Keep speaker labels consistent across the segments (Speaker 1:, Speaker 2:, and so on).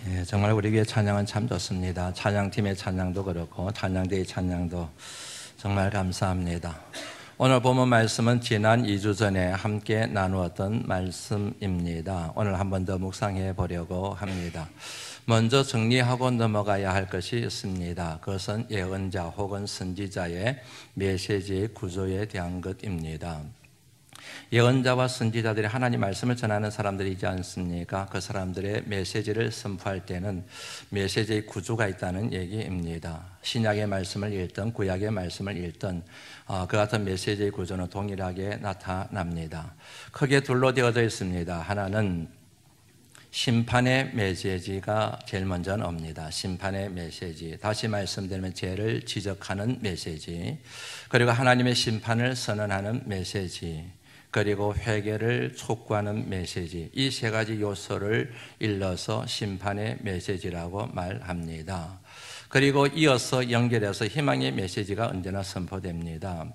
Speaker 1: 예, 정말 우리 교회 찬양은 참 좋습니다. 찬양팀의 찬양도 그렇고 찬양대의 찬양도 정말 감사합니다. 오늘 본문 말씀은 지난 2주 전에 함께 나누었던 말씀입니다. 오늘 한 번 더 묵상해 보려고 합니다. 먼저 정리하고 넘어가야 할 것이 있습니다. 그것은 예언자 혹은 선지자의 메시지의 구조에 대한 것입니다. 예언자와 선지자들이 하나님 말씀을 전하는 사람들이지 않습니까? 그 사람들의 메시지를 선포할 때는 메시지의 구조가 있다는 얘기입니다. 신약의 말씀을 읽든 구약의 말씀을 읽든 그 같은 메시지의 구조는 동일하게 나타납니다. 크게 둘로 되어져 있습니다. 하나는 심판의 메시지가 제일 먼저 옵니다. 심판의 메시지. 다시 말씀드리면 죄를 지적하는 메시지. 그리고 하나님의 심판을 선언하는 메시지. 그리고 회개를 촉구하는 메시지. 이 세 가지 요소를 일러서 심판의 메시지라고 말합니다. 그리고 이어서 연결해서 희망의 메시지가 언제나 선포됩니다.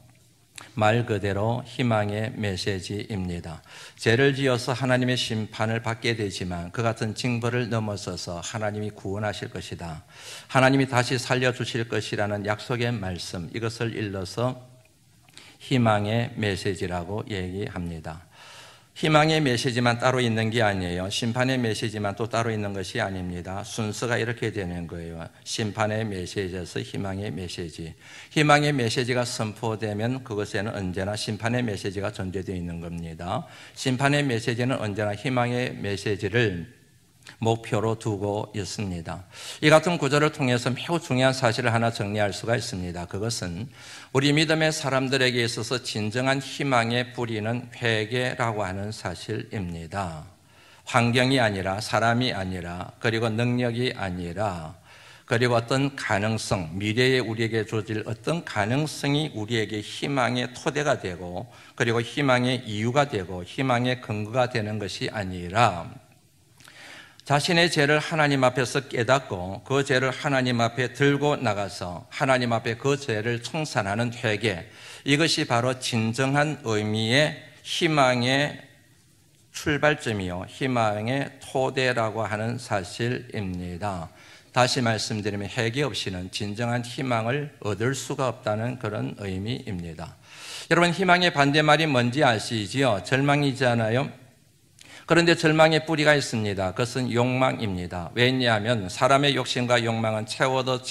Speaker 1: 말 그대로 희망의 메시지입니다. 죄를 지어서 하나님의 심판을 받게 되지만 그 같은 징벌을 넘어서서 하나님이 구원하실 것이다. 하나님이 다시 살려주실 것이라는 약속의 말씀, 이것을 일러서 희망의 메시지라고 얘기합니다. 희망의 메시지만 따로 있는 게 아니에요. 심판의 메시지만 또 따로 있는 것이 아닙니다. 순서가 이렇게 되는 거예요. 심판의 메시지에서 희망의 메시지. 희망의 메시지가 선포되면 그것에는 언제나 심판의 메시지가 전제되어 있는 겁니다. 심판의 메시지는 언제나 희망의 메시지를 목표로 두고 있습니다. 이 같은 구조를 통해서 매우 중요한 사실을 하나 정리할 수가 있습니다. 그것은 우리 믿음의 사람들에게 있어서 진정한 희망의 뿌리는 회개라고 하는 사실입니다. 환경이 아니라, 사람이 아니라, 그리고 능력이 아니라, 그리고 어떤 가능성, 미래에 우리에게 주어질 어떤 가능성이 우리에게 희망의 토대가 되고, 그리고 희망의 이유가 되고, 희망의 근거가 되는 것이 아니라, 자신의 죄를 하나님 앞에서 깨닫고 그 죄를 하나님 앞에 들고 나가서 하나님 앞에 그 죄를 청산하는 회개, 이것이 바로 진정한 의미의 희망의 출발점이요, 희망의 토대라고 하는 사실입니다. 다시 말씀드리면 회개 없이는 진정한 희망을 얻을 수가 없다는 그런 의미입니다. 여러분, 희망의 반대말이 뭔지 아시지요? 절망이잖아요. 그런데 절망의 뿌리가 있습니다. 그것은 욕망입니다. 왜냐하면 사람의 욕심과 욕망은 채워도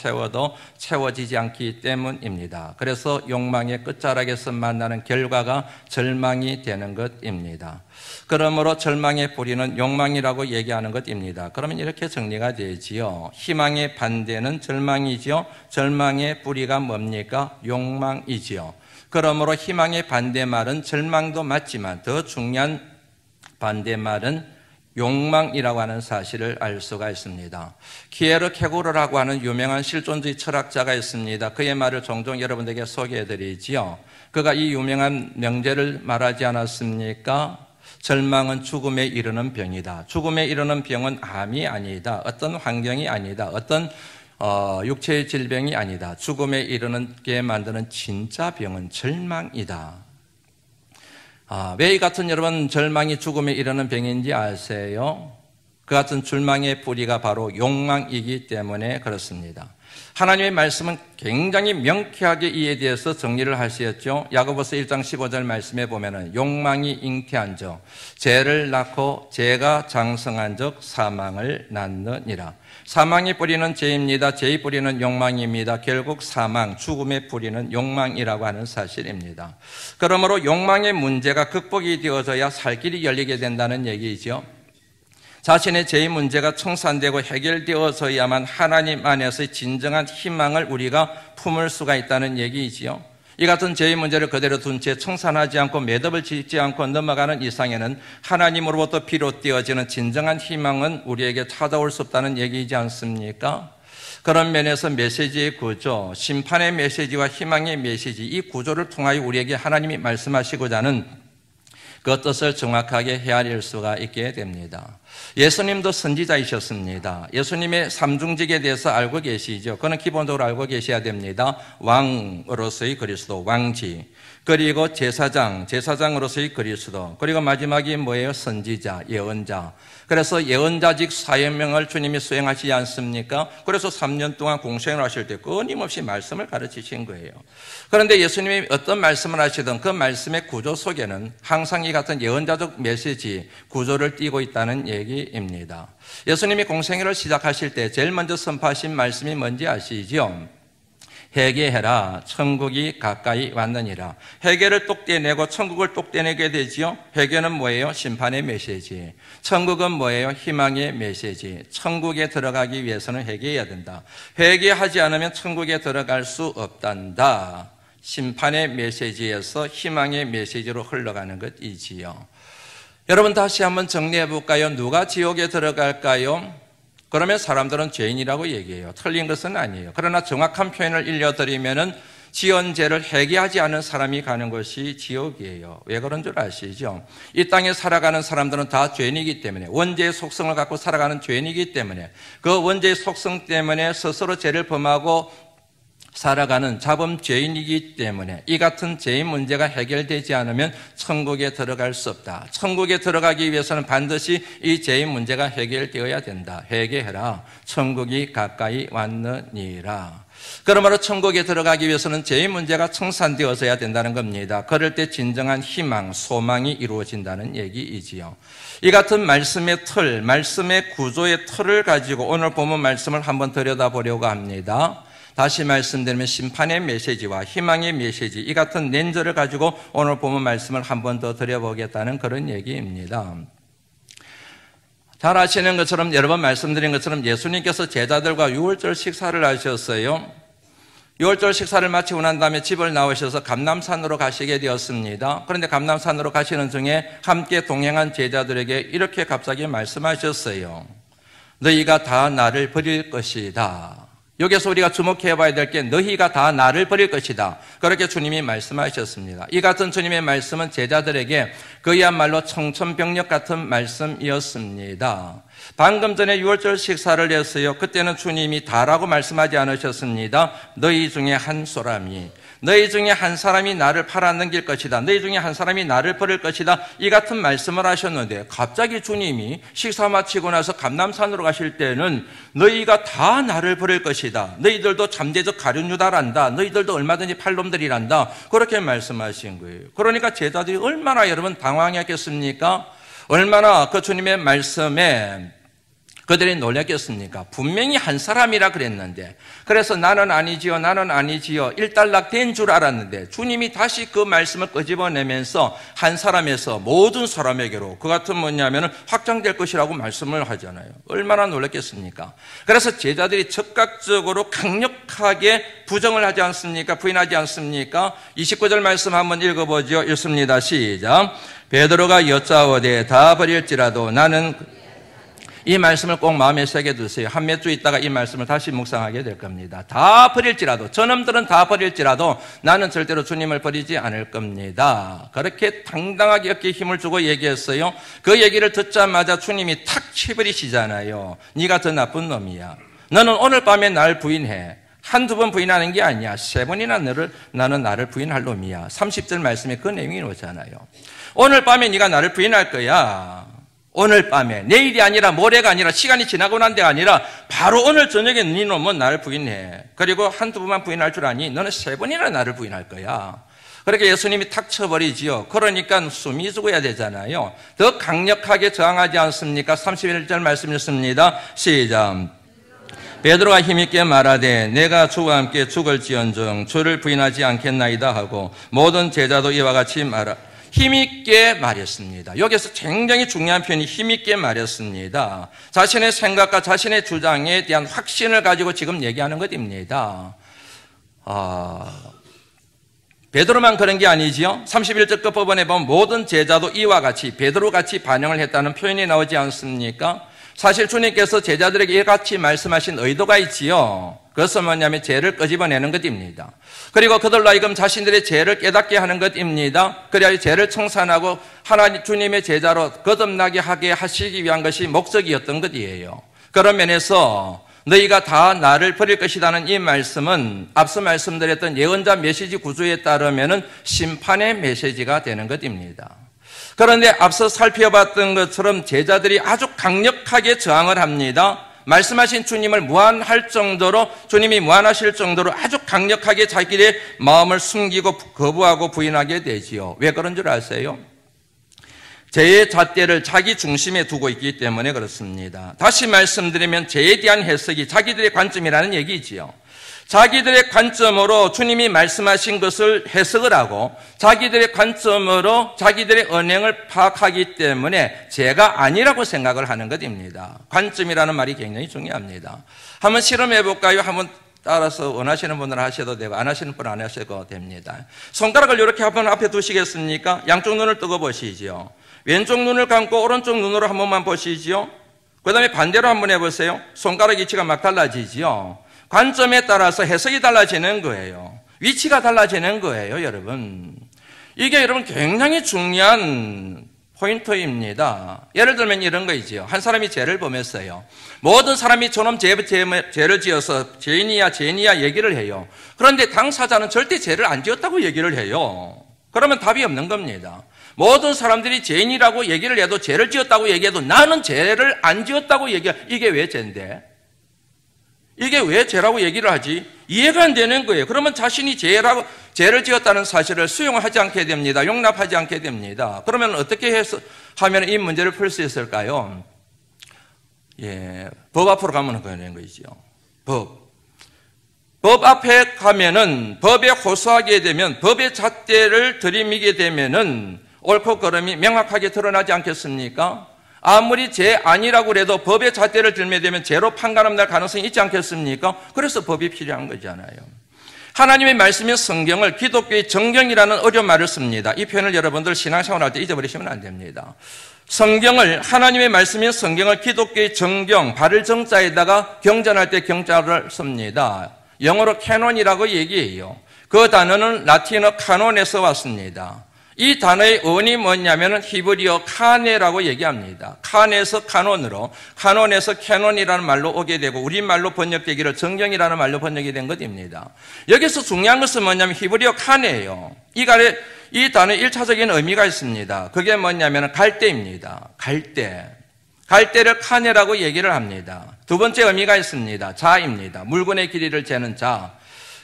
Speaker 1: 채워지지 않기 때문입니다. 그래서 욕망의 끝자락에서 만나는 결과가 절망이 되는 것입니다. 그러므로 절망의 뿌리는 욕망이라고 얘기하는 것입니다. 그러면 이렇게 정리가 되지요. 희망의 반대는 절망이지요. 절망의 뿌리가 뭡니까? 욕망이지요. 그러므로 희망의 반대말은 절망도 맞지만 더 중요한 반대말은 욕망이라고 하는 사실을 알 수가 있습니다. 키에르 케고르라고 하는 유명한 실존주의 철학자가 있습니다. 그의 말을 종종 여러분들에게 소개해드리지요. 그가 이 유명한 명제를 말하지 않았습니까? 절망은 죽음에 이르는 병이다. 죽음에 이르는 병은 암이 아니다. 어떤 환경이 아니다. 어떤 육체의 질병이 아니다. 죽음에 이르게 만드는 진짜 병은 절망이다. 왜 이 같은 여러분 절망이 죽음에 이르는 병인지 아세요? 그 같은 절망의 뿌리가 바로 욕망이기 때문에 그렇습니다. 하나님의 말씀은 굉장히 명쾌하게 이에 대해서 정리를 하셨죠. 야고보서 1장 15절 말씀에 보면은 욕망이 잉태한 적, 죄를 낳고 죄가 장성한 적 사망을 낳느니라. 사망의 뿌리는 죄입니다. 죄의 뿌리는 욕망입니다. 결국 사망, 죽음의 뿌리는 욕망이라고 하는 사실입니다. 그러므로 욕망의 문제가 극복이 되어져야 살 길이 열리게 된다는 얘기죠. 자신의 죄의 문제가 청산되고 해결되어져야만 하나님 안에서의 진정한 희망을 우리가 품을 수가 있다는 얘기이지요. 이 같은 죄의 문제를 그대로 둔 채 청산하지 않고 매듭을 짓지 않고 넘어가는 이상에는 하나님으로부터 비롯되어지는 진정한 희망은 우리에게 찾아올 수 없다는 얘기이지 않습니까? 그런 면에서 메시지의 구조, 심판의 메시지와 희망의 메시지, 이 구조를 통하여 우리에게 하나님이 말씀하시고자 하는 그 뜻을 정확하게 헤아릴 수가 있게 됩니다. 예수님도 선지자이셨습니다. 예수님의 삼중직에 대해서 알고 계시죠? 그는 기본적으로 알고 계셔야 됩니다. 왕으로서의 그리스도, 왕지. 그리고 제사장으로서의 그리스도. 그리고 마지막이 뭐예요? 선지자, 예언자. 그래서 예언자직 사명을 주님이 수행하시지 않습니까? 그래서 3년 동안 공생을 하실 때 끊임없이 말씀을 가르치신 거예요. 그런데 예수님이 어떤 말씀을 하시든 그 말씀의 구조 속에는 항상 이 같은 예언자적 메시지, 구조를 띠고 있다는 얘기입니다. 예수님이 공생애를 시작하실 때 제일 먼저 선포하신 말씀이 뭔지 아시죠? 회개해라, 천국이 가까이 왔느니라. 회개를 똑 떼내고 천국을 똑 떼내게 되지요. 회개는 뭐예요? 심판의 메시지. 천국은 뭐예요? 희망의 메시지. 천국에 들어가기 위해서는 회개해야 된다. 회개하지 않으면 천국에 들어갈 수 없단다. 심판의 메시지에서 희망의 메시지로 흘러가는 것이지요. 여러분 다시 한번 정리해 볼까요? 누가 지옥에 들어갈까요? 그러면 사람들은 죄인이라고 얘기해요. 틀린 것은 아니에요. 그러나 정확한 표현을 일러드리면은 지은 죄를 회개하지 않은 사람이 가는 것이 지옥이에요. 왜 그런 줄 아시죠? 이 땅에 살아가는 사람들은 다 죄인이기 때문에, 원죄의 속성을 갖고 살아가는 죄인이기 때문에, 그 원죄의 속성 때문에 스스로 죄를 범하고 살아가는 자범죄인이기 때문에 이 같은 죄인 문제가 해결되지 않으면 천국에 들어갈 수 없다. 천국에 들어가기 위해서는 반드시 이 죄인 문제가 해결되어야 된다. 회개해라. 천국이 가까이 왔느니라. 그러므로 천국에 들어가기 위해서는 죄인 문제가 청산되어져야 된다는 겁니다. 그럴 때 진정한 희망, 소망이 이루어진다는 얘기이지요. 이 같은 말씀의 틀, 말씀의 구조의 틀을 가지고 오늘 본문 말씀을 한번 들여다보려고 합니다. 다시 말씀드리면 심판의 메시지와 희망의 메시지, 이 같은 렌즈를 가지고 오늘 본문 말씀을 한 번 더 드려보겠다는 그런 얘기입니다. 잘 아시는 것처럼 여러 번 말씀드린 것처럼 예수님께서 제자들과 유월절 식사를 하셨어요. 유월절 식사를 마치고 난 다음에 집을 나오셔서 감람산으로 가시게 되었습니다. 그런데 감람산으로 가시는 중에 함께 동행한 제자들에게 이렇게 갑자기 말씀하셨어요. 너희가 다 나를 버릴 것이다. 여기서 우리가 주목해 봐야 될 게 너희가 다 나를 버릴 것이다. 그렇게 주님이 말씀하셨습니다. 이 같은 주님의 말씀은 제자들에게 그야말로 청천벽력 같은 말씀이었습니다. 방금 전에 유월절 식사를 했어요. 그때는 주님이 다라고 말씀하지 않으셨습니다. 너희 중에 한 사람이, 너희 중에 한 사람이 나를 팔아넘길 것이다. 너희 중에 한 사람이 나를 버릴 것이다. 이 같은 말씀을 하셨는데 갑자기 주님이 식사 마치고 나서 감람산으로 가실 때는 너희가 다 나를 버릴 것이다. 너희들도 잠재적 가룟유다란다. 너희들도 얼마든지 팔놈들이란다. 그렇게 말씀하신 거예요. 그러니까 제자들이 얼마나 여러분 당황했겠습니까? 얼마나 그 주님의 말씀에 그들이 놀랐겠습니까? 분명히 한 사람이라 그랬는데, 그래서 나는 아니지요 일단락된 줄 알았는데 주님이 다시 그 말씀을 끄집어내면서 한 사람에서 모든 사람에게로 그 같은 뭐냐면은 확장될 것이라고 말씀을 하잖아요. 얼마나 놀랐겠습니까? 그래서 제자들이 즉각적으로 강력하게 부정을 하지 않습니까? 부인하지 않습니까? 29절 말씀 한번 읽어보죠. 읽습니다. 시작. 베드로가 여짜오되 다 버릴지라도 나는, 이 말씀을 꼭 마음에 새겨두세요. 한 몇 주 있다가 이 말씀을 다시 묵상하게 될 겁니다. 다 버릴지라도, 저놈들은 다 버릴지라도 나는 절대로 주님을 버리지 않을 겁니다. 그렇게 당당하게 어깨에 힘을 주고 얘기했어요. 그 얘기를 듣자마자 주님이 탁 치버리시잖아요. 네가 더 나쁜 놈이야. 너는 오늘 밤에 날 부인해. 한두 번 부인하는 게 아니야. 3번이나 나는 나를 부인할 놈이야. 30절 말씀에 그 내용이 오잖아요. 오늘 밤에 네가 나를 부인할 거야. 오늘 밤에, 내일이 아니라 모레가 아니라 시간이 지나고 난 데가 아니라 바로 오늘 저녁에 네 놈은 나를 부인해. 그리고 한두 번만 부인할 줄 아니? 너는 3번이나 나를 부인할 거야. 그렇게 예수님이 탁 쳐버리지요. 그러니까 숨이 죽어야 되잖아요. 더 강력하게 저항하지 않습니까? 31절 말씀 읽습니다. 시작. 베드로가 힘있게 말하되 내가 주와 함께 죽을지언정 주를 부인하지 않겠나이다 하고 모든 제자도 이와 같이 힘있게 말했습니다. 여기서 굉장히 중요한 표현이 힘있게 말했습니다. 자신의 생각과 자신의 주장에 대한 확신을 가지고 지금 얘기하는 것입니다. 베드로만 그런 게 아니지요. 31절 끝부분에 보면 모든 제자도 이와 같이 베드로같이 반응을 했다는 표현이 나오지 않습니까? 사실 주님께서 제자들에게 이같이 말씀하신 의도가 있지요. 그것은 뭐냐면 죄를 끄집어내는 것입니다. 그리고 그들로 하여금 자신들의 죄를 깨닫게 하는 것입니다. 그래야 죄를 청산하고 하나님 주님의 제자로 거듭나게 하게 하시기 위한 것이 목적이었던 것이에요. 그런 면에서 너희가 다 나를 버릴 것이라는 이 말씀은 앞서 말씀드렸던 예언자 메시지 구조에 따르면 심판의 메시지가 되는 것입니다. 그런데 앞서 살펴봤던 것처럼 제자들이 아주 강력하게 저항을 합니다. 말씀하신 주님을 무한할 정도로, 주님이 무한하실 정도로 아주 강력하게 자기의 마음을 숨기고 거부하고 부인하게 되지요. 왜 그런 줄 아세요? 죄의 잣대를 자기 중심에 두고 있기 때문에 그렇습니다. 다시 말씀드리면 죄에 대한 해석이 자기들의 관점이라는 얘기지요. 자기들의 관점으로 주님이 말씀하신 것을 해석을 하고 자기들의 관점으로 자기들의 언행을 파악하기 때문에 죄가 아니라고 생각을 하는 것입니다. 관점이라는 말이 굉장히 중요합니다. 한번 실험해 볼까요? 한번 따라서 원하시는 분은 하셔도 되고 안 하시는 분은 안 하셔도 됩니다. 손가락을 이렇게 한번 앞에 두시겠습니까? 양쪽 눈을 뜨고 보시죠. 왼쪽 눈을 감고 오른쪽 눈으로 한 번만 보시죠. 그 다음에 반대로 한번 해보세요. 손가락 위치가 막 달라지죠. 관점에 따라서 해석이 달라지는 거예요. 위치가 달라지는 거예요, 여러분. 이게 여러분 굉장히 중요한 포인트입니다. 예를 들면 이런 거 있지요. 한 사람이 죄를 범했어요. 모든 사람이 저놈 죄를 지어서 죄인이야 얘기를 해요. 그런데 당사자는 절대 죄를 안 지었다고 얘기를 해요. 그러면 답이 없는 겁니다. 모든 사람들이 죄인이라고 얘기를 해도 죄를 지었다고 얘기해도 나는 죄를 안 지었다고 이게 왜 죄인데? 이게 왜 죄라고 얘기를 하지? 이해가 안 되는 거예요. 그러면 자신이 죄를 지었다는 사실을 수용을 하지 않게 됩니다. 용납하지 않게 됩니다. 그러면 어떻게 해서 하면 이 문제를 풀 수 있을까요? 법 앞으로 가면 그런 거이죠. 법 앞에 가면은 법에 호소하게 되면 법의 잣대를 들이미게 되면은 옳고 그름이 명확하게 드러나지 않겠습니까? 아무리 죄 아니라고 해도 법의 잣대를 들게 되면 죄로 판가름 날 가능성이 있지 않겠습니까? 그래서 법이 필요한 거잖아요. 하나님의 말씀인 성경을 기독교의 정경이라는 어려운 말을 씁니다. 이 표현을 여러분들 신앙생활 할 때 잊어버리시면 안 됩니다. 성경을, 하나님의 말씀인 성경을 기독교의 정경, 발을 정자에다가 경전할 때 경자를 씁니다. 영어로 캐논이라고 얘기해요. 그 단어는 라틴어 카논에서 왔습니다. 이 단어의 어원이 뭐냐면 히브리어 카네라고 얘기합니다. 칸에서 카논으로, 카논에서 캐논이라는 말로 오게 되고 우리말로 번역되기를 정경이라는 말로 번역이 된 것입니다. 여기서 중요한 것은 뭐냐면 히브리어 카네예요. 이 단어의 1차적인 의미가 있습니다. 그게 뭐냐면 갈대입니다. 갈대. 갈대를 카네라고 얘기를 합니다. 두 번째 의미가 있습니다. 자입니다. 물건의 길이를 재는 자.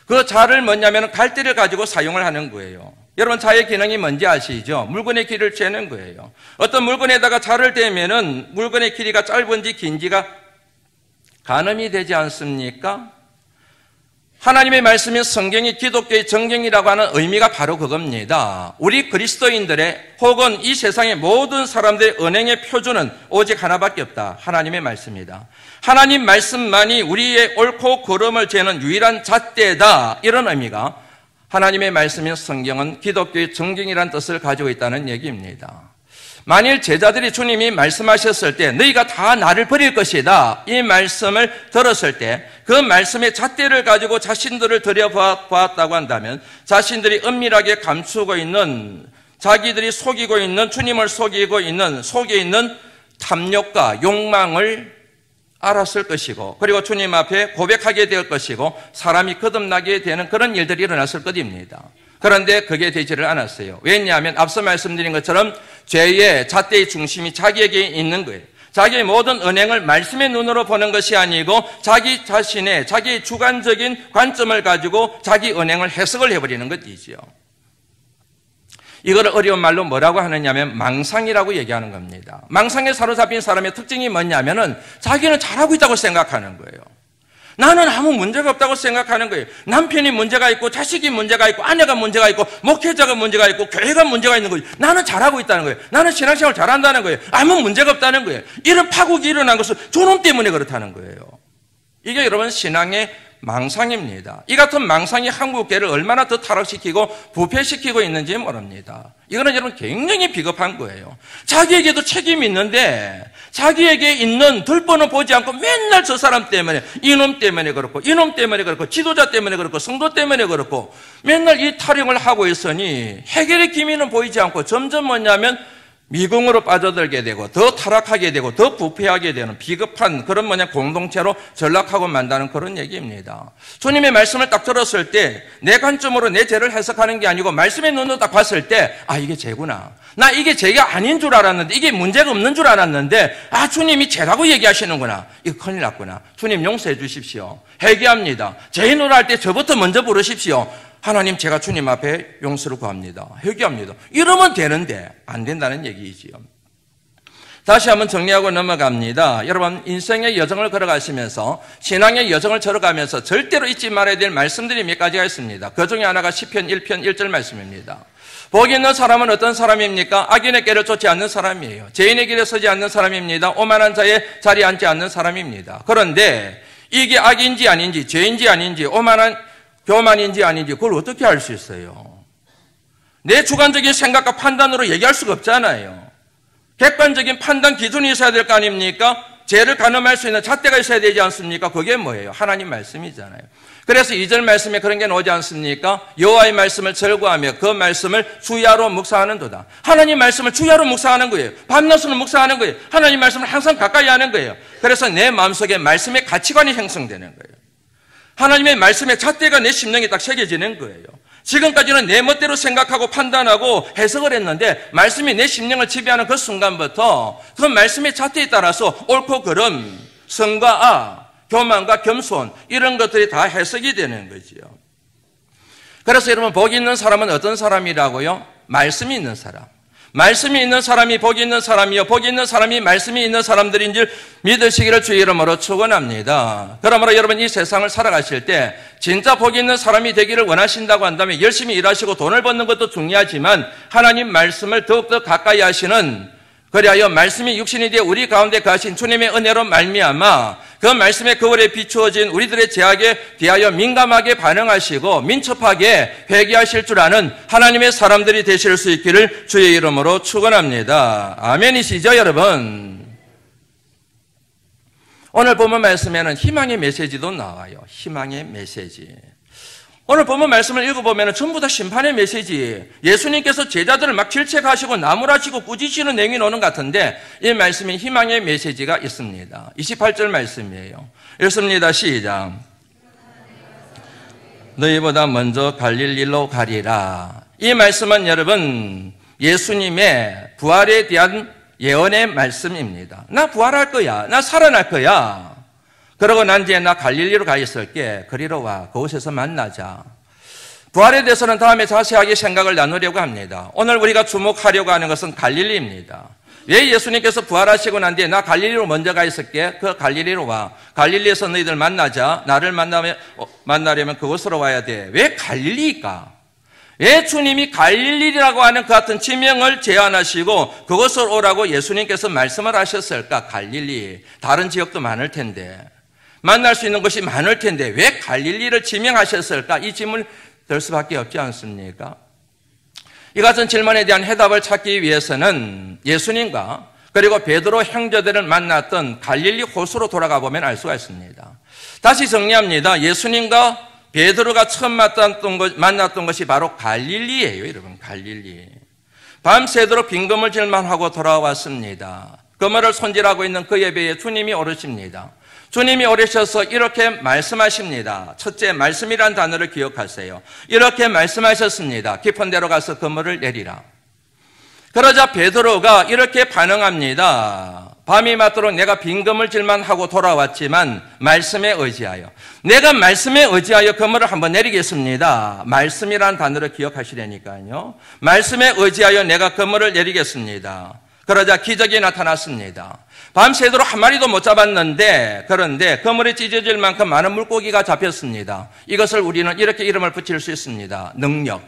Speaker 1: 그 자를 뭐냐면 갈대를 가지고 사용을 하는 거예요. 여러분 자의 기능이 뭔지 아시죠? 물건의 길이를 재는 거예요. 어떤 물건에다가 자를 대면은 물건의 길이가 짧은지 긴지가 가늠이 되지 않습니까? 하나님의 말씀인 성경이 기독교의 정경이라고 하는 의미가 바로 그겁니다. 우리 그리스도인들의 혹은 이 세상의 모든 사람들의 언행의 표준은 오직 하나밖에 없다. 하나님의 말씀이다. 하나님 말씀만이 우리의 옳고 그름을 재는 유일한 잣대다. 이런 의미가 하나님의 말씀인 성경은 기독교의 정경이라는 뜻을 가지고 있다는 얘기입니다. 만일 제자들이 주님이 말씀하셨을 때 너희가 다 나를 버릴 것이다 이 말씀을 들었을 때 그 말씀의 잣대를 가지고 자신들을 들여보았다고 한다면 자신들이 은밀하게 감추고 있는 자기들이 속이고 있는 주님을 속이고 있는 속에 있는 탐욕과 욕망을 알았을 것이고 그리고 주님 앞에 고백하게 될 것이고 사람이 거듭나게 되는 그런 일들이 일어났을 것입니다. 그런데 그게 되지를 않았어요. 왜냐하면 앞서 말씀드린 것처럼 죄의 잣대의 중심이 자기에게 있는 거예요. 자기의 모든 언행을 말씀의 눈으로 보는 것이 아니고 자기 자신의 자기의 주관적인 관점을 가지고 자기 언행을 해석을 해버리는 것이지요. 이걸 어려운 말로 뭐라고 하느냐면 망상이라고 얘기하는 겁니다. 망상에 사로잡힌 사람의 특징이 뭐냐면은 자기는 잘하고 있다고 생각하는 거예요. 나는 아무 문제가 없다고 생각하는 거예요. 남편이 문제가 있고 자식이 문제가 있고 아내가 문제가 있고 목회자가 문제가 있고 교회가 문제가 있는 거예요. 나는 잘하고 있다는 거예요. 나는 신앙생활 잘한다는 거예요. 아무 문제가 없다는 거예요. 이런 파국이 일어난 것은 저놈 때문에 그렇다는 거예요. 이게 여러분 신앙의 망상입니다. 이 같은 망상이 한국교회를 얼마나 더 타락시키고 부패시키고 있는지 모릅니다. 이거는 여러분 굉장히 비겁한 거예요. 자기에게도 책임이 있는데 자기에게 있는 들보는 보지 않고 맨날 저 사람 때문에, 이놈 때문에 그렇고, 이놈 때문에 그렇고, 지도자 때문에 그렇고, 성도 때문에 그렇고, 맨날 이 타령을 하고 있으니 해결의 기미는 보이지 않고 점점 뭐냐면 미궁으로 빠져들게 되고 더 타락하게 되고 더 부패하게 되는 비겁한 그런 공동체로 전락하고 만다는 그런 얘기입니다. 주님의 말씀을 딱 들었을 때 내 관점으로 내 죄를 해석하는 게 아니고 말씀의 눈으로 딱 봤을 때 이게 죄구나. 나 이게 죄가 아닌 줄 알았는데, 이게 문제가 없는 줄 알았는데 주님이 죄라고 얘기하시는구나. 이거 큰일 났구나. 주님 용서해 주십시오. 회개합니다. 죄인으로 할 때 저부터 먼저 부르십시오. 하나님, 제가 주님 앞에 용서를 구합니다. 회개합니다. 이러면 되는데 안 된다는 얘기이지요. 다시 한번 정리하고 넘어갑니다. 여러분, 인생의 여정을 걸어가시면서, 신앙의 여정을 걸어가면서 절대로 잊지 말아야 될 말씀들이 몇 가지가 있습니다. 그 중에 하나가 시편 1편 1절 말씀입니다. 복이 있는 사람은 어떤 사람입니까? 악인의 길을 쫓지 않는 사람이에요. 죄인의 길에 서지 않는 사람입니다. 오만한 자의 자리에 앉지 않는 사람입니다. 그런데 이게 악인지 아닌지, 죄인지 아닌지, 교만인지 아닌지 그걸 어떻게 알 수 있어요? 내 주관적인 생각과 판단으로 얘기할 수가 없잖아요. 객관적인 판단 기준이 있어야 될 거 아닙니까? 죄를 가늠할 수 있는 잣대가 있어야 되지 않습니까? 그게 뭐예요? 하나님 말씀이잖아요. 그래서 2절 말씀에 그런 게 나오지 않습니까? 여호와의 말씀을 절거하며 그 말씀을 주야로 묵상하는도다. 하나님 말씀을 주야로 묵상하는 거예요. 밤낮으로 묵상하는 거예요. 하나님 말씀을 항상 가까이 하는 거예요. 그래서 내 마음속에 말씀의 가치관이 형성되는 거예요. 하나님의 말씀의 잣대가 내 심령에 딱 새겨지는 거예요. 지금까지는 내 멋대로 생각하고 판단하고 해석을 했는데 말씀이 내 심령을 지배하는 그 순간부터 그 말씀의 잣대에 따라서 옳고 그름, 성과 악, 교만과 겸손 이런 것들이 다 해석이 되는 거지요. 그래서 여러분, 복이 있는 사람은 어떤 사람이라고요? 말씀이 있는 사람. 말씀이 있는 사람이 복이 있는 사람이요, 복이 있는 사람이 말씀이 있는 사람들인 줄 믿으시기를 주의 이름으로 축원합니다. 그러므로 여러분, 이 세상을 살아가실 때 진짜 복이 있는 사람이 되기를 원하신다고 한다면 열심히 일하시고 돈을 버는 것도 중요하지만 하나님 말씀을 더욱더 가까이 하시는, 그리하여 말씀이 육신이 되어 우리 가운데 거하신 주님의 은혜로 말미암아 그 말씀의 거울에 비추어진 우리들의 죄악에 대하여 민감하게 반응하시고 민첩하게 회개하실 줄 아는 하나님의 사람들이 되실 수 있기를 주의 이름으로 축원합니다. 아멘이시죠, 여러분? 오늘 본문 말씀에는 희망의 메시지도 나와요. 희망의 메시지. 오늘 본문 말씀을 읽어보면 전부 다 심판의 메시지. 예수님께서 제자들을 막 질책하시고 나무라치고 꾸짖으시는 내용이 나오는 것 같은데 이 말씀에 희망의 메시지가 있습니다. 28절 말씀이에요. 읽습니다. 시작. 너희보다 먼저 갈릴리로 가리라. 이 말씀은 여러분, 예수님의 부활에 대한 예언의 말씀입니다. 나 부활할 거야. 나 살아날 거야. 그러고 난 뒤에 나 갈릴리로 가 있을게. 그리로 와. 그곳에서 만나자. 부활에 대해서는 다음에 자세하게 생각을 나누려고 합니다. 오늘 우리가 주목하려고 하는 것은 갈릴리입니다. 왜 예수님께서 부활하시고 난 뒤에 나 갈릴리로 먼저 가 있을게. 그 갈릴리로 와. 갈릴리에서 너희들 만나자. 나를 만나려면 그곳으로 와야 돼. 왜 갈릴리일까? 왜 주님이 갈릴리라고 하는 그 같은 지명을 제안하시고 그곳으로 오라고 예수님께서 말씀을 하셨을까? 갈릴리. 다른 지역도 많을 텐데. 만날 수 있는 곳이 많을 텐데 왜 갈릴리를 지명하셨을까? 이 질문을 들 수밖에 없지 않습니까? 이 같은 질문에 대한 해답을 찾기 위해서는 예수님과 그리고 베드로 형제들을 만났던 갈릴리 호수로 돌아가 보면 알 수가 있습니다. 다시 정리합니다. 예수님과 베드로가 처음 만났던 것이 바로 갈릴리예요. 여러분, 갈릴리. 밤새도록 빈금을질만 하고 돌아왔습니다. 그물을 손질하고 있는 그의 배에 주님이 오르십니다. 주님이 오르셔서 이렇게 말씀하십니다. 첫째, 말씀이란 단어를 기억하세요. 이렇게 말씀하셨습니다. 깊은 데로 가서 그물을 내리라. 그러자 베드로가 이렇게 반응합니다. 밤이 맞도록 내가 빈금을질만 하고 돌아왔지만 말씀에 의지하여, 내가 말씀에 의지하여 그물을 한번 내리겠습니다. 말씀이란 단어를 기억하시라니까요. 말씀에 의지하여 내가 그물을 내리겠습니다. 그러자 기적이 나타났습니다. 밤새도록 한 마리도 못 잡았는데, 그런데 그물에 찢어질 만큼 많은 물고기가 잡혔습니다. 이것을 우리는 이렇게 이름을 붙일 수 있습니다. 능력.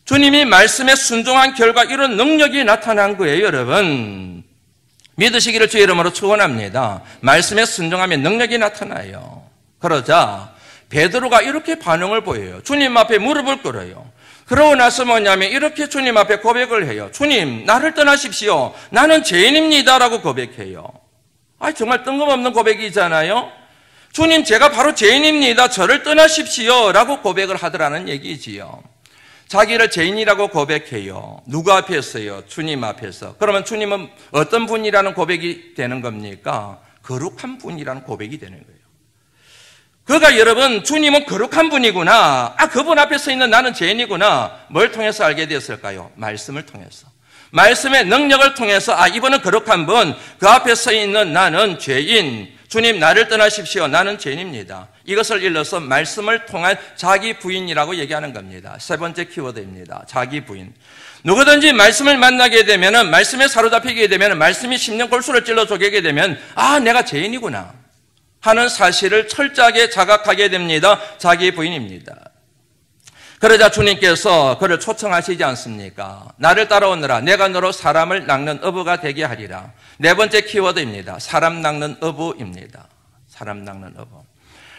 Speaker 1: 주님이 말씀에 순종한 결과 이런 능력이 나타난 거예요, 여러분. 믿으시기를 주의 이름으로 축원합니다. 말씀에 순종하면 능력이 나타나요. 그러자 베드로가 이렇게 반응을 보여요. 주님 앞에 무릎을 꿇어요. 그러고 나서 뭐냐면 이렇게 주님 앞에 고백을 해요. 주님, 나를 떠나십시오. 나는 죄인입니다. 라고 고백해요. 정말 뜬금없는 고백이잖아요. 주님, 제가 바로 죄인입니다. 저를 떠나십시오. 라고 고백을 하더라는 얘기지요. 자기를 죄인이라고 고백해요. 누구 앞에서요? 주님 앞에서. 그러면 주님은 어떤 분이라는 고백이 되는 겁니까? 거룩한 분이라는 고백이 되는 거예요. 그러니까 여러분, 주님은 거룩한 분이구나. 그분 앞에 서 있는 나는 죄인이구나. 뭘 통해서 알게 되었을까요? 말씀을 통해서. 말씀의 능력을 통해서 이분은 거룩한 분, 그 앞에 서 있는 나는 죄인, 주님 나를 떠나십시오. 나는 죄인입니다. 이것을 일러서 말씀을 통한 자기 부인이라고 얘기하는 겁니다. 세 번째 키워드입니다. 자기 부인. 누구든지 말씀을 만나게 되면, 말씀에 사로잡히게 되면, 말씀이 심령 골수를 찔러 쪼개게 되면 내가 죄인이구나 하는 사실을 철저하게 자각하게 됩니다. 자기 부인입니다. 그러자 주님께서 그를 초청하시지 않습니까? 나를 따라오너라. 내가 너로 사람을 낚는 어부가 되게 하리라. 네 번째 키워드입니다. 사람 낚는 어부입니다. 사람 낚는 어부.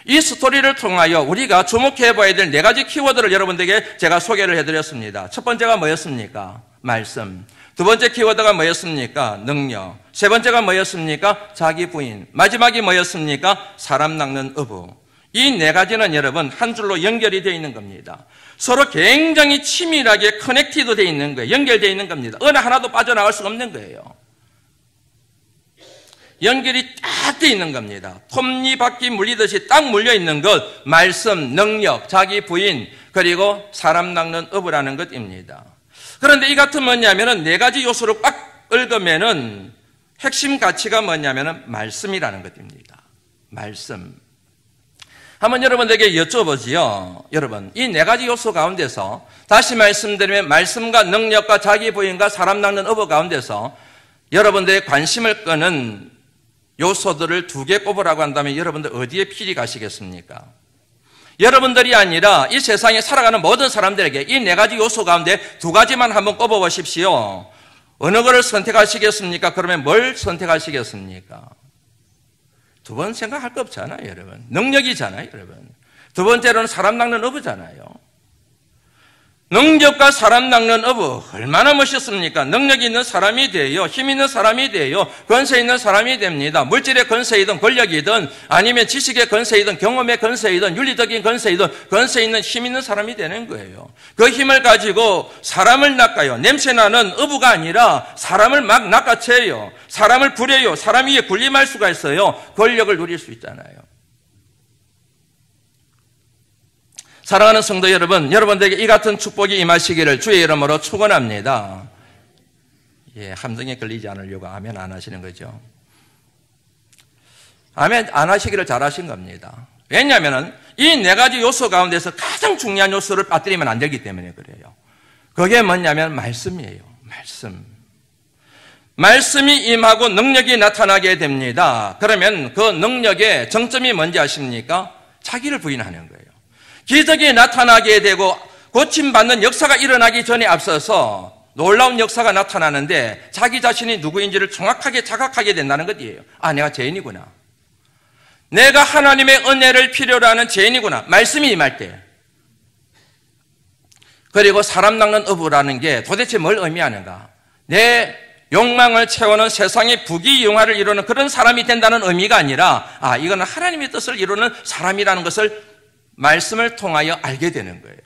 Speaker 1: 이 스토리를 통하여 우리가 주목해 봐야 될 네 가지 키워드를 여러분들에게 제가 소개를 해드렸습니다. 첫 번째가 뭐였습니까? 말씀. 두 번째 키워드가 뭐였습니까? 능력. 세 번째가 뭐였습니까? 자기 부인. 마지막이 뭐였습니까? 사람 낚는 어부. 이 네 가지는 여러분 한 줄로 연결이 되어 있는 겁니다. 서로 굉장히 치밀하게 커넥티드 되어 있는 거예요. 연결되어 있는 겁니다. 어느 하나도 빠져나갈 수가 없는 거예요. 연결이 딱 되어 있는 겁니다. 톱니바퀴 물리듯이 딱 물려 있는 것, 말씀, 능력, 자기 부인, 그리고 사람 낚는 어부라는 것입니다. 그런데 이 같은 뭐냐면은 네 가지 요소를 꽉 얽으면은 핵심 가치가 뭐냐면은 말씀이라는 것입니다. 말씀. 한번 여러분들에게 여쭤보지요. 여러분, 이 네 가지 요소 가운데서 다시 말씀드리면 말씀과 능력과 자기 부인과 사람 낚는 어부 가운데서 여러분들의 관심을 끄는 요소들을 두 개 꼽으라고 한다면 여러분들 어디에 필히 가시겠습니까? 여러분들이 아니라 이 세상에 살아가는 모든 사람들에게 이 네 가지 요소 가운데 두 가지만 한번 꼽아보십시오. 어느 거를 선택하시겠습니까? 그러면 뭘 선택하시겠습니까? 두 번 생각할 거 없잖아요, 여러분. 능력이잖아요, 여러분. 두 번째로는 사람 낚는 어부잖아요. 능력과 사람 낚는 어부, 얼마나 멋있습니까? 능력이 있는 사람이 돼요. 힘 있는 사람이 돼요. 권세 있는 사람이 됩니다. 물질의 권세이든 권력이든 아니면 지식의 권세이든 경험의 권세이든 윤리적인 권세이든 권세 있는 힘 있는 사람이 되는 거예요. 그 힘을 가지고 사람을 낚아요. 냄새나는 어부가 아니라 사람을 막 낚아채요. 사람을 부려요. 사람 위에 군림할 수가 있어요. 권력을 누릴 수 있잖아요. 사랑하는 성도 여러분, 여러분들에게 이 같은 축복이 임하시기를 주의 이름으로 축원합니다. 함정에 걸리지 않으려고 아멘 안 하시는 거죠. 아멘 안 하시기를 잘하신 겁니다. 왜냐하면 이 네 가지 요소 가운데서 가장 중요한 요소를 빠뜨리면 안 되기 때문에 그래요. 그게 뭐냐면 말씀이에요. 말씀. 말씀이 임하고 능력이 나타나게 됩니다. 그러면 그 능력의 정점이 뭔지 아십니까? 자기를 부인하는 거예요. 기적이 나타나게 되고 고침받는 역사가 일어나기 전에 앞서서 놀라운 역사가 나타나는데 자기 자신이 누구인지를 정확하게 자각하게 된다는 것이에요. 내가 죄인이구나. 내가 하나님의 은혜를 필요로 하는 죄인이구나. 말씀이 임할 때. 그리고 사람 낚는 어부라는 게 도대체 뭘 의미하는가? 내 욕망을 채우는 세상의 부귀영화를 이루는 그런 사람이 된다는 의미가 아니라 이거는 하나님의 뜻을 이루는 사람이라는 것을 말씀을 통하여 알게 되는 거예요.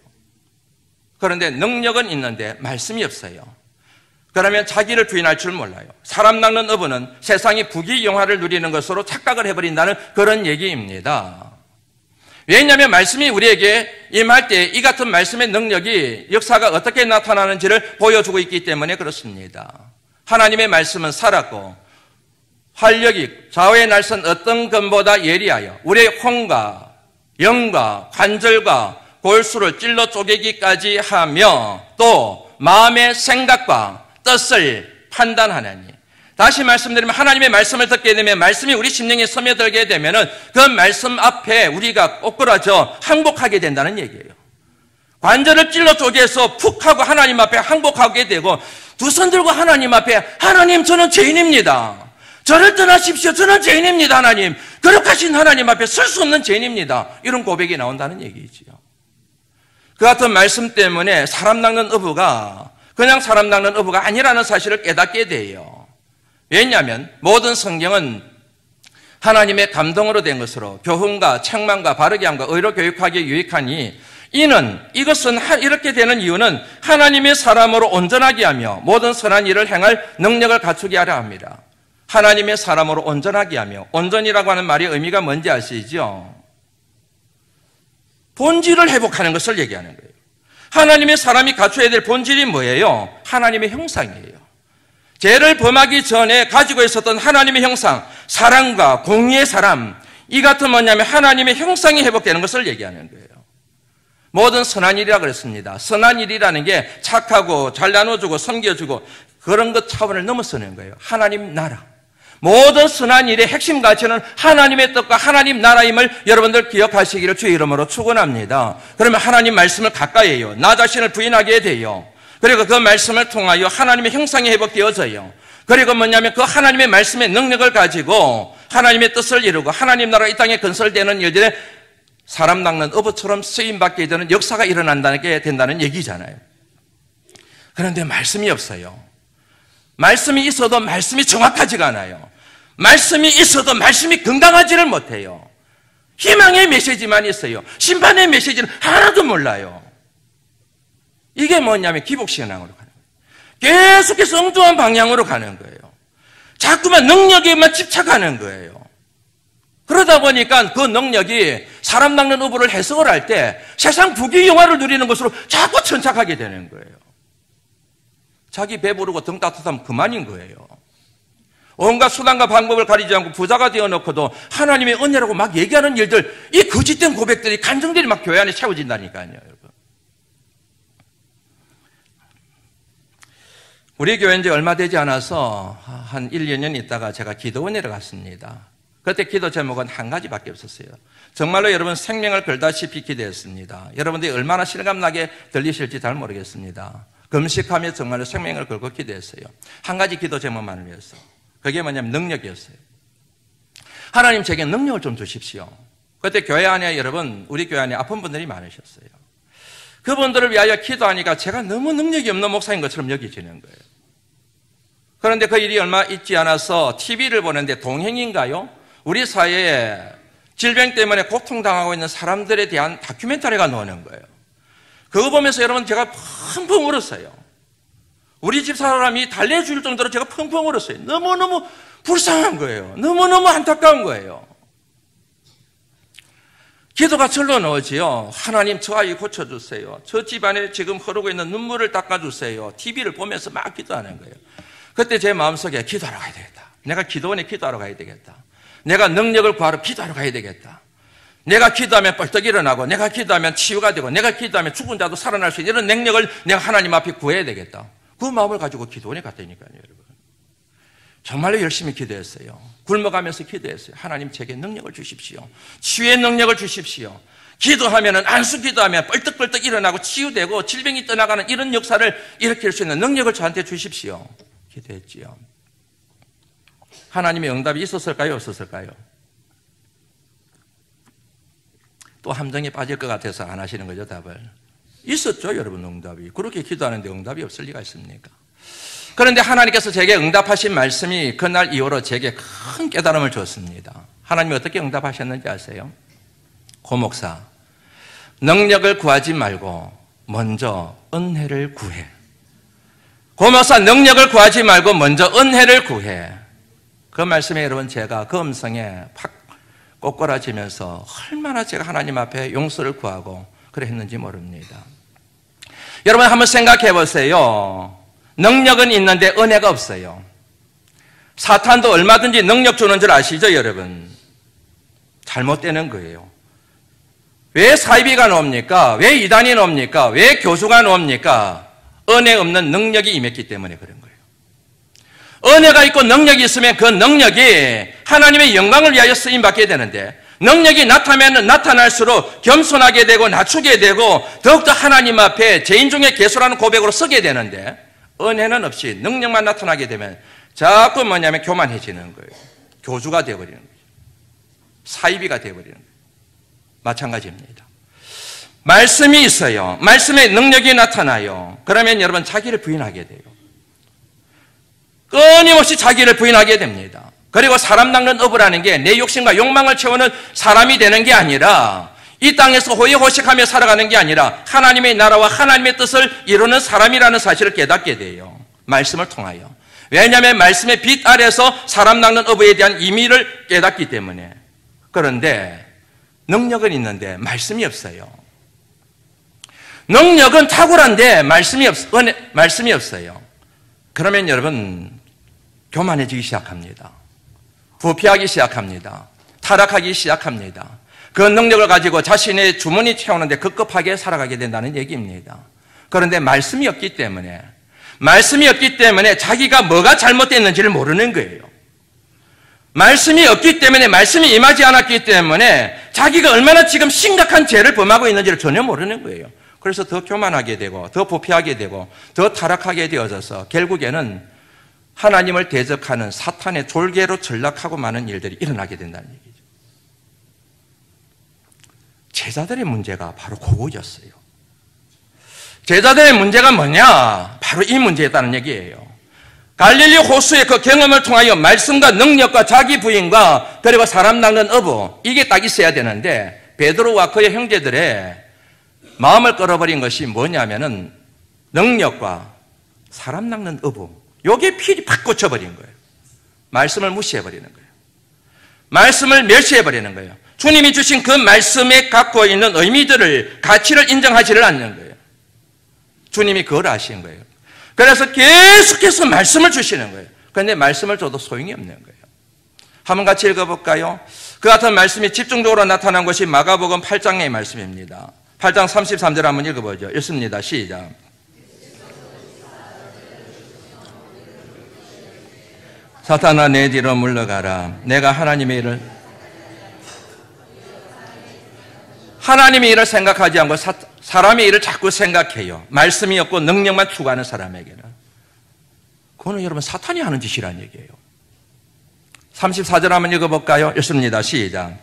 Speaker 1: 그런데 능력은 있는데 말씀이 없어요. 그러면 자기를 부인할 줄 몰라요. 사람 낚는 어부는 세상이 부귀영화를 누리는 것으로 착각을 해버린다는 그런 얘기입니다. 왜냐하면 말씀이 우리에게 임할 때 이 같은 말씀의 능력이 역사가 어떻게 나타나는지를 보여주고 있기 때문에 그렇습니다. 하나님의 말씀은 살았고 활력이 좌우의 날선 어떤 검보다 예리하여 우리의 혼과 영과 관절과 골수를 찔러 쪼개기까지 하며 또 마음의 생각과 뜻을 판단하나니. 다시 말씀드리면 하나님의 말씀을 듣게 되면 말씀이 우리 심령에 스며들게 되면 그 말씀 앞에 우리가 꼬꾸라져 항복하게 된다는 얘기예요. 관절을 찔러 쪼개서 푹 하고 하나님 앞에 항복하게 되고 두 손 들고 하나님 앞에 하나님 저는 죄인입니다. 저를 떠나십시오. 저는 죄인입니다. 하나님. 거룩하신 하나님 앞에 설 수 없는 죄인입니다. 이런 고백이 나온다는 얘기지요. 그 같은 말씀 때문에 사람 낚는 어부가 그냥 사람 낚는 어부가 아니라는 사실을 깨닫게 돼요. 왜냐하면 모든 성경은 하나님의 감동으로 된 것으로 교훈과 책망과 바르게 함과 의로 교육하기에 유익하니 이것은 이렇게 되는 이유는 하나님의 사람으로 온전하게 하며 모든 선한 일을 행할 능력을 갖추게 하려 합니다. 하나님의 사람으로 온전하게 하며, 온전이라고 하는 말의 의미가 뭔지 아시죠? 본질을 회복하는 것을 얘기하는 거예요. 하나님의 사람이 갖춰야 될 본질이 뭐예요? 하나님의 형상이에요. 죄를 범하기 전에 가지고 있었던 하나님의 형상, 사랑과 공의의 사람, 이 같은 뭐냐면 하나님의 형상이 회복되는 것을 얘기하는 거예요. 모든 선한 일이라 그랬습니다. 선한 일이라는 게 착하고 잘 나눠주고 섬겨주고 그런 것 차원을 넘어서는 거예요. 하나님 나라. 모든 선한 일의 핵심 가치는 하나님의 뜻과 하나님 나라임을 여러분들 기억하시기를 주의 이름으로 축원합니다. 그러면 하나님 말씀을 가까이 해요. 나 자신을 부인하게 돼요. 그리고 그 말씀을 통하여 하나님의 형상이 회복되어져요. 그리고 뭐냐면 그 하나님의 말씀의 능력을 가지고 하나님의 뜻을 이루고 하나님 나라가 이 땅에 건설되는 일들에 사람 낚는 어부처럼 쓰임받게 되는 역사가 일어난다게 된다는 얘기잖아요. 그런데 말씀이 없어요. 말씀이 있어도 말씀이 정확하지가 않아요. 말씀이 있어도 말씀이 건강하지를 못해요. 희망의 메시지만 있어요. 심판의 메시지는 하나도 몰라요. 이게 뭐냐면 기복신앙으로 가는 거예요. 계속해서 엉뚱한 방향으로 가는 거예요. 자꾸만 능력에만 집착하는 거예요. 그러다 보니까 그 능력이 사람 낚는 어부를 해석을 할 때 세상 부귀영화를 누리는 것으로 자꾸 천착하게 되는 거예요. 자기 배부르고 등 따뜻하면 그만인 거예요. 온갖 수단과 방법을 가리지 않고 부자가 되어놓고도 하나님의 은혜라고 막 얘기하는 일들, 이 거짓된 고백들이, 간증들이 막 교회 안에 채워진다니까요, 여러분. 우리 교회 이제 얼마 되지 않아서 한 1, 2년 있다가 제가 기도원회를 갔습니다. 그때 기도 제목은 한 가지밖에 없었어요. 정말로 여러분 생명을 걸다시피 기도했습니다. 여러분들이 얼마나 실감나게 들리실지 잘 모르겠습니다. 금식하며 정말로 생명을 걸고 기도했어요. 한 가지 기도 제목만을 위해서. 그게 뭐냐면 능력이었어요. 하나님 제게 능력을 좀 주십시오. 그때 교회 안에 여러분, 우리 교회 안에 아픈 분들이 많으셨어요. 그분들을 위하여 기도하니까 제가 너무 능력이 없는 목사인 것처럼 여기지는 거예요. 그런데 그 일이 얼마 있지 않아서 TV를 보는데 동행인가요? 우리 사회에 질병 때문에 고통당하고 있는 사람들에 대한 다큐멘터리가 나오는 거예요. 그거 보면서 여러분 제가 펑펑 울었어요. 우리 집 사람이 달래줄 정도로 제가 펑펑 울었어요. 너무너무 불쌍한 거예요. 너무너무 안타까운 거예요. 기도가 절로 나오지요. 하나님 저 아이 고쳐주세요. 저 집안에 지금 흐르고 있는 눈물을 닦아주세요. TV를 보면서 막 기도하는 거예요. 그때 제 마음속에 기도하러 가야 되겠다. 내가 기도원에 기도하러 가야 되겠다. 내가 능력을 구하러 기도하러 가야 되겠다. 내가 기도하면 벌떡 일어나고, 내가 기도하면 치유가 되고, 내가 기도하면 죽은 자도 살아날 수 있는 이런 능력을 내가 하나님 앞에 구해야 되겠다. 그 마음을 가지고 기도원에 갔다니까요, 여러분. 정말로 열심히 기도했어요. 굶어가면서 기도했어요. 하나님 제게 능력을 주십시오. 치유의 능력을 주십시오. 기도하면은, 안수 기도하면 벌떡벌떡 일어나고 치유되고 질병이 떠나가는 이런 역사를 일으킬 수 있는 능력을 저한테 주십시오. 기도했지요. 하나님의 응답이 있었을까요? 없었을까요? 또 함정에 빠질 것 같아서 안 하시는 거죠, 답을. 있었죠, 여러분, 응답이. 그렇게 기도하는데 응답이 없을 리가 있습니까? 그런데 하나님께서 제게 응답하신 말씀이 그날 이후로 제게 큰 깨달음을 줬습니다. 하나님이 어떻게 응답하셨는지 아세요? 고 목사, 능력을 구하지 말고 먼저 은혜를 구해. 고 목사, 능력을 구하지 말고 먼저 은혜를 구해. 그 말씀에 여러분 제가 그 음성에 팍 꼬꾸라지면서 얼마나 제가 하나님 앞에 용서를 구하고 그래 했는지 모릅니다. 여러분 한번 생각해 보세요. 능력은 있는데 은혜가 없어요. 사탄도 얼마든지 능력 주는 줄 아시죠, 여러분? 잘못되는 거예요. 왜 사이비가 나옵니까? 왜 이단이 나옵니까? 왜 교수가 나옵니까? 은혜 없는 능력이 임했기 때문에 그런 거예요. 은혜가 있고 능력이 있으면 그 능력이 하나님의 영광을 위하여 쓰임받게 되는데, 능력이 나타나면 나타날수록 겸손하게 되고 낮추게 되고 더욱더 하나님 앞에 죄인 중에 괴수라는 고백으로 서게 되는데, 은혜는 없이 능력만 나타나게 되면 자꾸 뭐냐면 교만해지는 거예요. 교주가 되어버리는 거예요. 사이비가 되어버리는 거예요. 마찬가지입니다. 말씀이 있어요. 말씀의 능력이 나타나요. 그러면 여러분 자기를 부인하게 돼요. 끊임없이 자기를 부인하게 됩니다. 그리고 사람 낚는 어부라는 게 내 욕심과 욕망을 채우는 사람이 되는 게 아니라 이 땅에서 호의호식하며 살아가는 게 아니라 하나님의 나라와 하나님의 뜻을 이루는 사람이라는 사실을 깨닫게 돼요. 말씀을 통하여. 왜냐하면 말씀의 빛 아래서 사람 낚는 어부에 대한 의미를 깨닫기 때문에. 그런데 능력은 있는데 말씀이 없어요. 능력은 탁월한데 말씀이 없어요. 그러면 여러분 교만해지기 시작합니다. 부패하기 시작합니다. 타락하기 시작합니다. 그 능력을 가지고 자신의 주머니 채우는데 급급하게 살아가게 된다는 얘기입니다. 그런데 말씀이 없기 때문에 자기가 뭐가 잘못됐는지를 모르는 거예요. 말씀이 없기 때문에, 말씀이 임하지 않았기 때문에 자기가 얼마나 지금 심각한 죄를 범하고 있는지를 전혀 모르는 거예요. 그래서 더 교만하게 되고 더 부패하게 되고 더 타락하게 되어져서 결국에는 하나님을 대적하는 사탄의 졸개로 전락하고 마는 일들이 일어나게 된다는 얘기죠. 제자들의 문제가 바로 그거였어요. 제자들의 문제가 뭐냐? 바로 이 문제였다는 얘기예요. 갈릴리 호수의 그 경험을 통하여 말씀과 능력과 자기 부인과 그리고 사람 낚는 어부, 이게 딱 있어야 되는데 베드로와 그의 형제들의 마음을 끌어버린 것이 뭐냐면은 능력과 사람 낚는 어부, 요게 필이 팍 꽂혀버린 거예요. 말씀을 무시해버리는 거예요. 말씀을 멸시해버리는 거예요. 주님이 주신 그 말씀에 갖고 있는 의미들을, 가치를 인정하지를 않는 거예요. 주님이 그걸 아신 거예요. 그래서 계속해서 말씀을 주시는 거예요. 그런데 말씀을 줘도 소용이 없는 거예요. 한번 같이 읽어볼까요? 그 같은 말씀이 집중적으로 나타난 것이 마가복음 8장의 말씀입니다. 8장 33절 한번 읽어보죠. 읽습니다. 시작. 사탄아 내 뒤로 물러가라. 내가 하나님의 일을 생각하지 않고 사람의 일을 자꾸 생각해요. 말씀이 없고 능력만 추구하는 사람에게는. 그거는 여러분 사탄이 하는 짓이라는 얘기예요. 34절 한번 읽어볼까요? 읽습니다. 시작.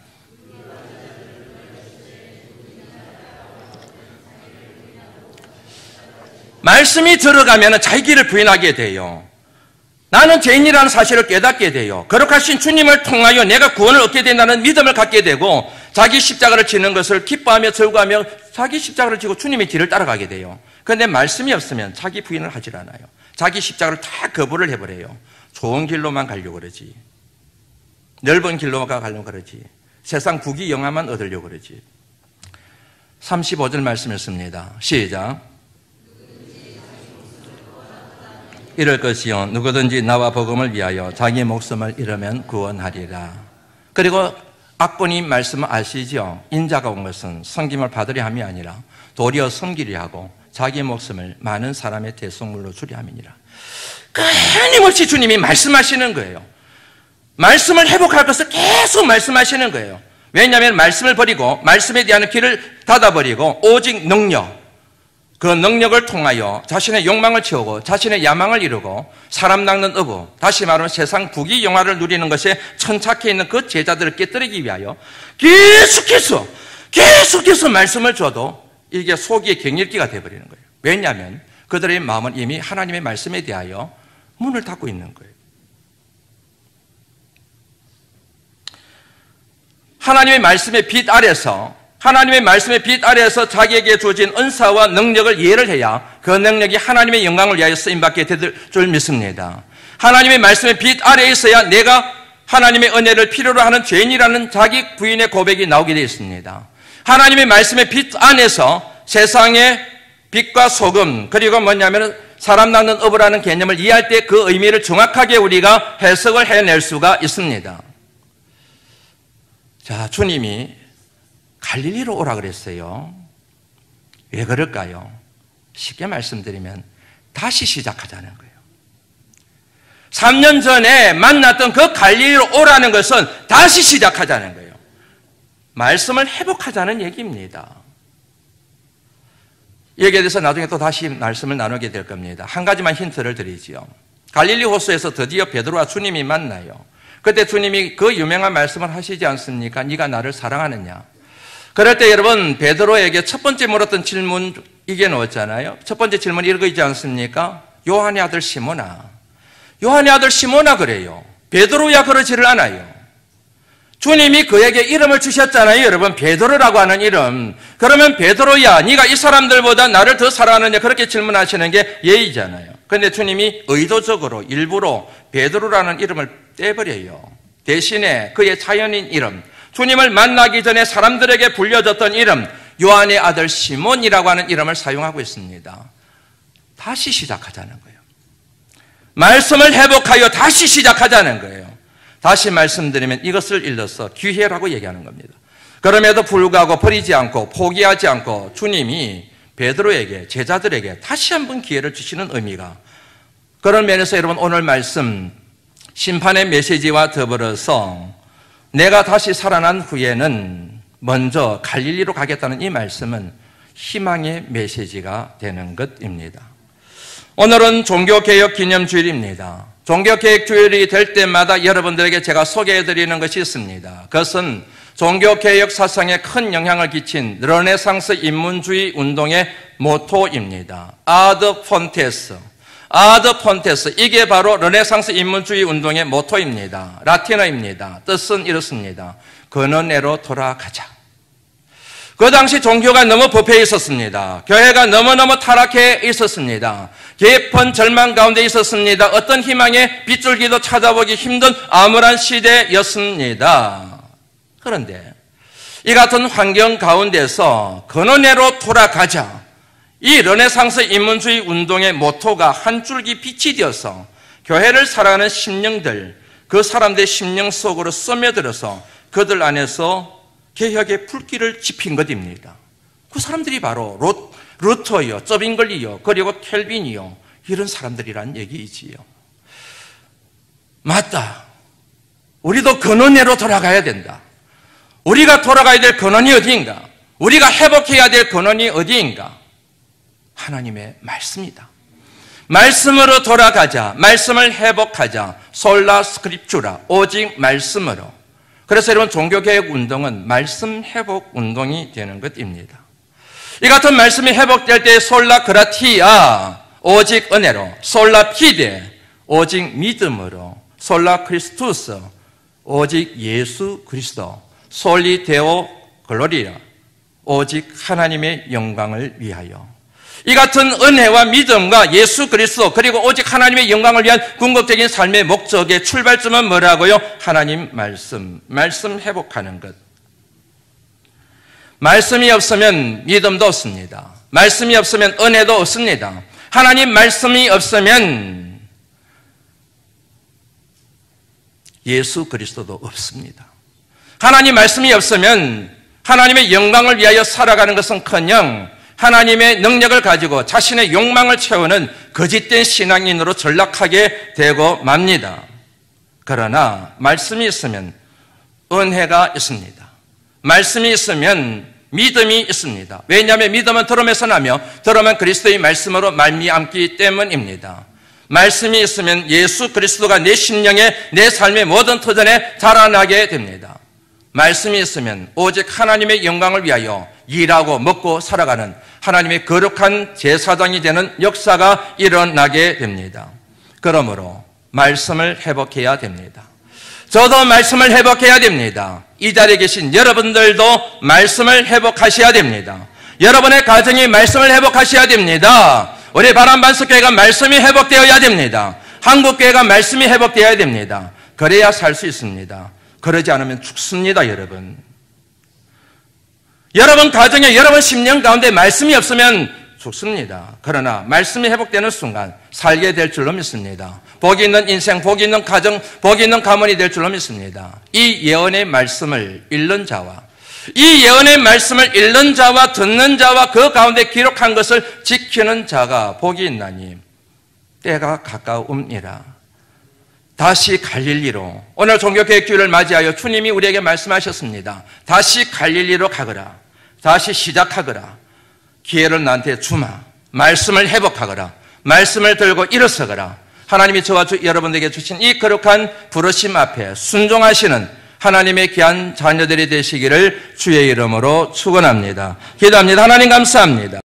Speaker 1: 말씀이 들어가면 자기 길을 부인하게 돼요. 나는 죄인이라는 사실을 깨닫게 돼요. 거룩하신 주님을 통하여 내가 구원을 얻게 된다는 믿음을 갖게 되고 자기 십자가를 지는 것을 기뻐하며 즐거워하며 자기 십자가를 지고 주님의 길을 따라가게 돼요. 그런데 말씀이 없으면 자기 부인을 하질 않아요. 자기 십자가를 다 거부를 해버려요. 좋은 길로만 가려고 그러지. 넓은 길로만 가려고 그러지. 세상 부귀 영화만 얻으려고 그러지. 35절 말씀이었습니다. 시작. 이럴 것이요 누구든지 나와 복음을 위하여 자기 목숨을 잃으면 구원하리라. 그리고 악본이 말씀을 아시죠? 인자가 온 것은 섬김을 받으려 함이 아니라 도리어 섬기려 하고 자기 목숨을 많은 사람의 대속물로 주려 함이니라. 끊임없이 주님이 말씀하시는 거예요. 말씀을 회복할 것을 계속 말씀하시는 거예요. 왜냐하면 말씀을 버리고 말씀에 대한 길을 닫아버리고 오직 능력, 그 능력을 통하여 자신의 욕망을 채우고 자신의 야망을 이루고 사람 낚는 어부, 다시 말하면 세상 부귀 영화를 누리는 것에 천착해 있는 그 제자들을 깨뜨리기 위하여 계속해서 말씀을 줘도 이게 속이 갱일기가 되어버리는 거예요. 왜냐하면 그들의 마음은 이미 하나님의 말씀에 대하여 문을 닫고 있는 거예요. 하나님의 말씀의 빛 아래에서 자기에게 주어진 은사와 능력을 이해를 해야 그 능력이 하나님의 영광을 위하여 쓰임받게 될 줄 믿습니다. 하나님의 말씀의 빛 아래에 있어야 내가 하나님의 은혜를 필요로 하는 죄인이라는 자기 부인의 고백이 나오게 되어 있습니다. 하나님의 말씀의 빛 안에서 세상의 빛과 소금, 그리고 뭐냐면 사람 낚는 어부라는 개념을 이해할 때 그 의미를 정확하게 우리가 해석을 해낼 수가 있습니다. 자, 주님이 갈릴리로 오라 그랬어요. 왜 그럴까요? 쉽게 말씀드리면 다시 시작하자는 거예요. 3년 전에 만났던 그 갈릴리로 오라는 것은 다시 시작하자는 거예요. 말씀을 회복하자는 얘기입니다. 여기에 대해서 나중에 또 다시 말씀을 나누게 될 겁니다. 한 가지만 힌트를 드리지요. 갈릴리 호수에서 드디어 베드로와 주님이 만나요. 그때 주님이 그 유명한 말씀을 하시지 않습니까? 네가 나를 사랑하느냐? 그럴 때 여러분 베드로에게 첫 번째 물었던 질문 이게 나왔잖아요. 첫 번째 질문이 이거 있지 않습니까? 요한의 아들 시몬아. 요한의 아들 시몬아 그래요. 베드로야 그러지를 않아요. 주님이 그에게 이름을 주셨잖아요. 여러분 베드로라고 하는 이름. 그러면 베드로야 네가 이 사람들보다 나를 더 사랑하느냐 그렇게 질문하시는 게 예의잖아요. 그런데 주님이 의도적으로 일부러 베드로라는 이름을 떼버려요. 대신에 그의 자연인 이름, 주님을 만나기 전에 사람들에게 불려졌던 이름, 요한의 아들 시몬이라고 하는 이름을 사용하고 있습니다. 다시 시작하자는 거예요. 말씀을 회복하여 다시 시작하자는 거예요. 다시 말씀드리면 이것을 일러서 기회라고 얘기하는 겁니다. 그럼에도 불구하고 버리지 않고 포기하지 않고 주님이 베드로에게 제자들에게 다시 한번 기회를 주시는 의미가, 그런 면에서 여러분 오늘 말씀 심판의 메시지와 더불어서 내가 다시 살아난 후에는 먼저 갈릴리로 가겠다는 이 말씀은 희망의 메시지가 되는 것입니다. 오늘은 종교개혁 기념주일입니다. 종교개혁 주일이 될 때마다 여러분들에게 제가 소개해드리는 것이 있습니다. 그것은 종교개혁 사상에 큰 영향을 끼친 르네상스 인문주의 운동의 모토입니다. 아드 폰테스. 이게 바로 르네상스 인문주의 운동의 모토입니다. 라틴어입니다. 뜻은 이렇습니다. 근원에로 돌아가자. 그 당시 종교가 너무 부패해 있었습니다. 교회가 너무너무 타락해 있었습니다. 깊은 절망 가운데 있었습니다. 어떤 희망의 빗줄기도 찾아보기 힘든 암울한 시대였습니다. 그런데 이 같은 환경 가운데서 근원에로 돌아가자. 이 르네상스 인문주의 운동의 모토가 한 줄기 빛이 되어서 교회를 살아가는 심령들, 그 사람들의 심령 속으로 스며들어서 그들 안에서 개혁의 불길을 지핀 것입니다. 그 사람들이 바로 루터요, 쩌빙글리요, 그리고 켈빈이요, 이런 사람들이란 얘기이지요. 맞다. 우리도 근원으로 돌아가야 된다. 우리가 돌아가야 될 근원이 어디인가? 우리가 회복해야 될 근원이 어디인가? 하나님의 말씀이다. 말씀으로 돌아가자. 말씀을 회복하자. 솔라 스크립추라. 오직 말씀으로. 그래서 여러분 종교개혁 운동은 말씀 회복 운동이 되는 것입니다. 이 같은 말씀이 회복될 때 솔라 그라티아, 오직 은혜로, 솔라 피데, 오직 믿음으로, 솔라 크리스투스, 오직 예수 그리스도, 솔리 데오 글로리아, 오직 하나님의 영광을 위하여. 이 같은 은혜와 믿음과 예수 그리스도 그리고 오직 하나님의 영광을 위한 궁극적인 삶의 목적의 출발점은 뭐라고요? 하나님 말씀 회복하는 것. 말씀이 없으면 믿음도 없습니다. 말씀이 없으면 은혜도 없습니다. 하나님 말씀이 없으면 예수 그리스도도 없습니다. 하나님 말씀이 없으면 하나님의 영광을 위하여 살아가는 것은커녕 하나님의 능력을 가지고 자신의 욕망을 채우는 거짓된 신앙인으로 전락하게 되고 맙니다. 그러나 말씀이 있으면 은혜가 있습니다. 말씀이 있으면 믿음이 있습니다. 왜냐하면 믿음은 들음에서 나며 들음은 그리스도의 말씀으로 말미암기 때문입니다. 말씀이 있으면 예수 그리스도가 내 심령에 내 삶의 모든 터전에 자라나게 됩니다. 말씀이 있으면 오직 하나님의 영광을 위하여 일하고 먹고 살아가는 하나님의 거룩한 제사장이 되는 역사가 일어나게 됩니다. 그러므로 말씀을 회복해야 됩니다. 저도 말씀을 회복해야 됩니다. 이 자리에 계신 여러분들도 말씀을 회복하셔야 됩니다. 여러분의 가정이 말씀을 회복하셔야 됩니다. 우리 바람반석교회가 말씀이 회복되어야 됩니다. 한국교회가 말씀이 회복되어야 됩니다. 그래야 살 수 있습니다. 그러지 않으면 죽습니다, 여러분. 여러분 가정에 여러분 심령 가운데 말씀이 없으면 죽습니다. 그러나 말씀이 회복되는 순간 살게 될 줄로 믿습니다. 복이 있는 인생, 복이 있는 가정, 복이 있는 가문이 될 줄로 믿습니다. 이 예언의 말씀을 읽는 자와 이 예언의 말씀을 읽는 자와 듣는 자와 그 가운데 기록한 것을 지키는 자가 복이 있나니 때가 가까움이라. 다시 갈릴리로. 오늘 종교개혁주일을 맞이하여 주님이 우리에게 말씀하셨습니다. 다시 갈릴리로 가거라. 다시 시작하거라. 기회를 나한테 주마. 말씀을 회복하거라. 말씀을 들고 일어서거라. 하나님이 저와 여러분에게 주신 이 거룩한 부르심 앞에 순종하시는 하나님의 귀한 자녀들이 되시기를 주의 이름으로 축원합니다. 기도합니다. 하나님 감사합니다.